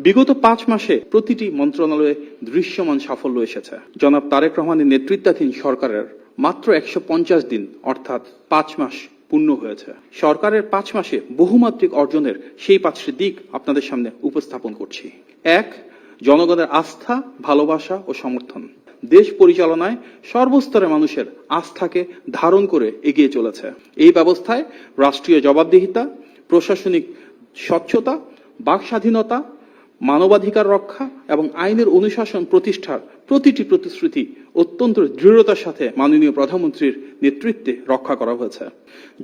বিগত 5 মাসে প্রতিটি মন্ত্রণালয়ে দৃশ্যমান সাফল্য এসেছে। জনাব তারেক রহমানের নেতৃত্বাধীন সরকারের মাত্র 150 দিন অর্থাৎ 5 মাস পূর্ণ হয়েছে। সরকারের 5 মাসে বহুমাত্রিক অর্জনের সেই 5টি দিক আপনাদের সামনে উপস্থাপন করছি। 1. জনগণের আস্থা, ভালোবাসা ও সমর্থন। দেশ পরিচালনায় সর্বস্তরের মানুষের আস্থাকে ধারণ করে এগিয়ে চলেছে। এই ব্যবস্থায় রাষ্ট্রীয় জবাবদিহিতা, প্রশাসনিক স্বচ্ছতা, বাক স্বাধীনতা, মানবাধিকার রক্ষা এবং আইনের অনুশাসন প্রতিষ্ঠার প্রতিটি প্রতিশ্রুতি অত্যন্ত দৃঢ়তার সাথে মাননীয় প্রধানমন্ত্রীর নেতৃত্বে রক্ষা করা হয়েছে।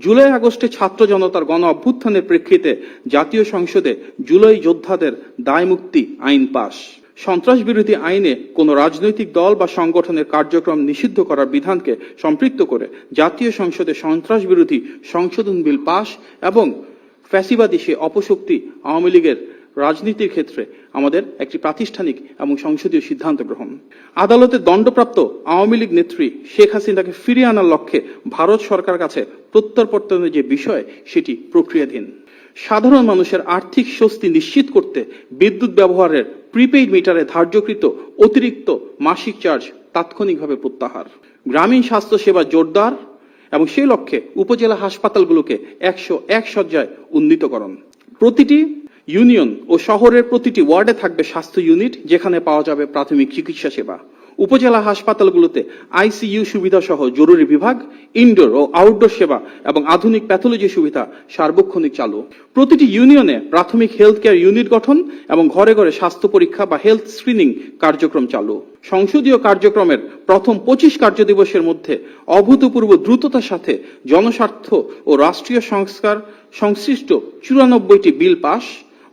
জুলাই আগস্টে ছাত্র জনতার গণ অভ্যুত্থানের প্রেক্ষিতে জাতীয় সংসদে জুলাই যোদ্ধাদের দায় মুক্তি আইন পাস। সন্ত্রাস বিরোধী আইনে কোন রাজনৈতিক দল বা সংগঠনের কার্যক্রম নিষিদ্ধ করার বিধানকে সম্পৃক্ত করে জাতীয় সংসদে সন্ত্রাস বিরোধী সংশোধন বিল পাস এবং ফ্যাসিবাদী সে অপশক্তি আওয়ামী লীগের রাজনীতির ক্ষেত্রে আমাদের একটি প্রাতিষ্ঠানিক এবং সংসদীয় সিদ্ধান্ত গ্রহণ। আদালতে দণ্ডপ্রাপ্ত আওয়ামী লীগ নেত্রী শেখ হাসিনাকে ফিরিয়ে আনার লক্ষ্যে ভারত সরকার কাছে প্রত্যর্পণের যে বিষয় সেটি প্রক্রিয়াধীন। সাধারণ মানুষের আর্থিক স্বস্তি নিশ্চিত করতে বিদ্যুৎ ব্যবহারের প্রিপেইড মিটারে ধার্যকৃত অতিরিক্ত মাসিক চার্জ তাৎক্ষণিকভাবে প্রত্যাহার। গ্রামীণ স্বাস্থ্য সেবা জোরদার এবং সেই লক্ষ্যে উপজেলা হাসপাতালগুলোকে 101 শয্যায় উন্নীতকরণ। প্রতিটি ইউনিয়ন ও শহরের প্রতিটি ওয়ার্ডে থাকবে স্বাস্থ্য ইউনিট, যেখানে পাওয়া যাবে প্রাথমিক চিকিৎসা সেবা। উপজেলা হাসপাতালগুলোতে আইসিইউ সুবিধা সহ জরুরি বিভাগ, ইনডোর ও আউটডোর সেবা এবং আধুনিক প্যাথোলজি সুবিধা সার্বক্ষণিক চালু। প্রতিটি ইউনিয়নে প্রাথমিক হেলথ কেয়ার ইউনিট গঠন এবং ঘরে ঘরে স্বাস্থ্য পরীক্ষা বা হেলথ স্ক্রিনিং কার্যক্রম চালু। সংসদীয় কার্যক্রমের প্রথম 25 কার্যদিবসের মধ্যে অভূতপূর্ব দ্রুততার সাথে জনস্বার্থ ও রাষ্ট্রীয় সংস্কার সংশ্লিষ্ট 94টি বিল পাস,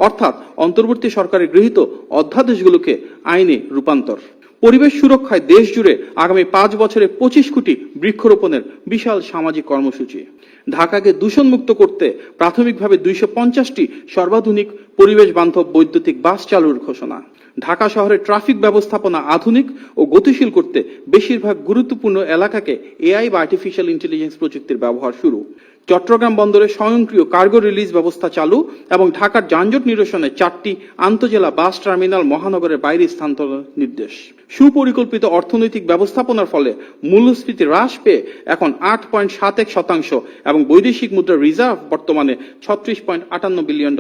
অর্থাৎ অন্তর্বর্তী সরকারের গৃহীত অধ্যাদেশগুলোকে আইনে রূপান্তর। পরিবেশ সুরক্ষায় দেশ জুড়ে আগামী 5 বছরে 25 কোটি বৃক্ষরোপণের বিশাল সামাজিক কর্মসূচি। ঢাকাকে দূষণমুক্ত করতে প্রাথমিকভাবে 250টি সর্বাধুনিক পরিবেশ বান্ধব বৈদ্যুতিক বাস চালুর ঘোষণা। ঢাকা শহরের ট্রাফিক ব্যবস্থাপনা আধুনিক ও গতিশীল করতে বেশিরভাগ গুরুত্বপূর্ণ এলাকাকে এআই বা আর্টিফিশিয়াল ইন্টেলিজেন্স প্রযুক্তির ব্যবহার শুরু। চট্টগ্রাম বন্দরে স্বয়ংক্রিয় কার্গো রিলিজ ব্যবস্থা চালু এবং ঢাকার যানজট নিরসনে 4টি আন্তজেলা বাস টার্মিনাল মহানগরের বাইরে স্থানান্তর নির্দেশ। সুপরিকল্পিত অর্থনৈতিক ব্যবস্থাপনার ফলে মূল্যস্ফীতি হ্রাস পেয়ে এখন 8.71% এবং বৈদেশিক মুদ্রা রিজার্ভ বর্তমানে $36.58 বিলিয়ন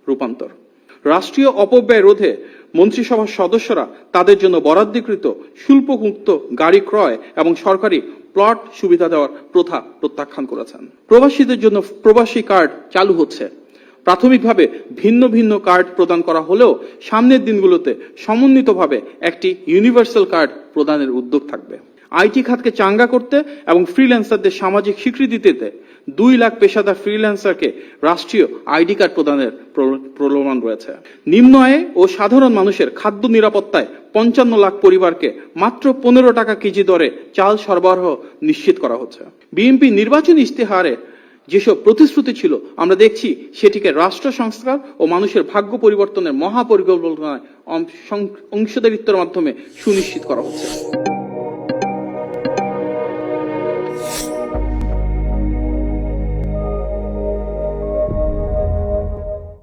রূপান্তর। রাষ্ট্রীয় অপব্যয় রোধে মন্ত্রিসভার সদস্যরা তাদের জন্য বরাদ্দকৃত শুল্কমুক্ত গাড়ি ক্রয় এবং সরকারি প্লট সুবিধা দেওয়ার প্রথা প্রত্যাখ্যান করেছেন। প্রবাসীদের জন্য প্রবাসী কার্ড চালু হচ্ছে। প্রাথমিকভাবে ভিন্ন ভিন্ন কার্ড প্রদান করা হলেও সামনের দিনগুলোতে সমন্বিতভাবে একটি ইউনিভার্সাল কার্ড প্রদানের উদ্যোগ থাকবে। আইটি খাতকে চাঙ্গা করতে এবং ফ্রিল্যান্সারদের সামাজিক স্বীকৃতি দিতে 2 লাখ পেশাদার ফ্রিল্যান্সারকে রাষ্ট্রীয় আইডি কার্ড প্রদানের প্রলোভন রয়েছে। নিম্ন আয়ে ও সাধারণ মানুষের খাদ্য নিরাপত্তায় 55 লাখ পরিবারকে মাত্র 15 টাকা কেজি দরে চাল সরবরাহ নিশ্চিত করা হচ্ছে। বিএনপি নির্বাচনী ইশতেহারে যেসব প্রতিশ্রুতি ছিল আমরা দেখছি সেটিকে রাষ্ট্র সংস্কার ও মানুষের ভাগ্য পরিবর্তনের মহাপরিকল্পনায় অংশীদারিত্বের মাধ্যমে সুনিশ্চিত করা হচ্ছে।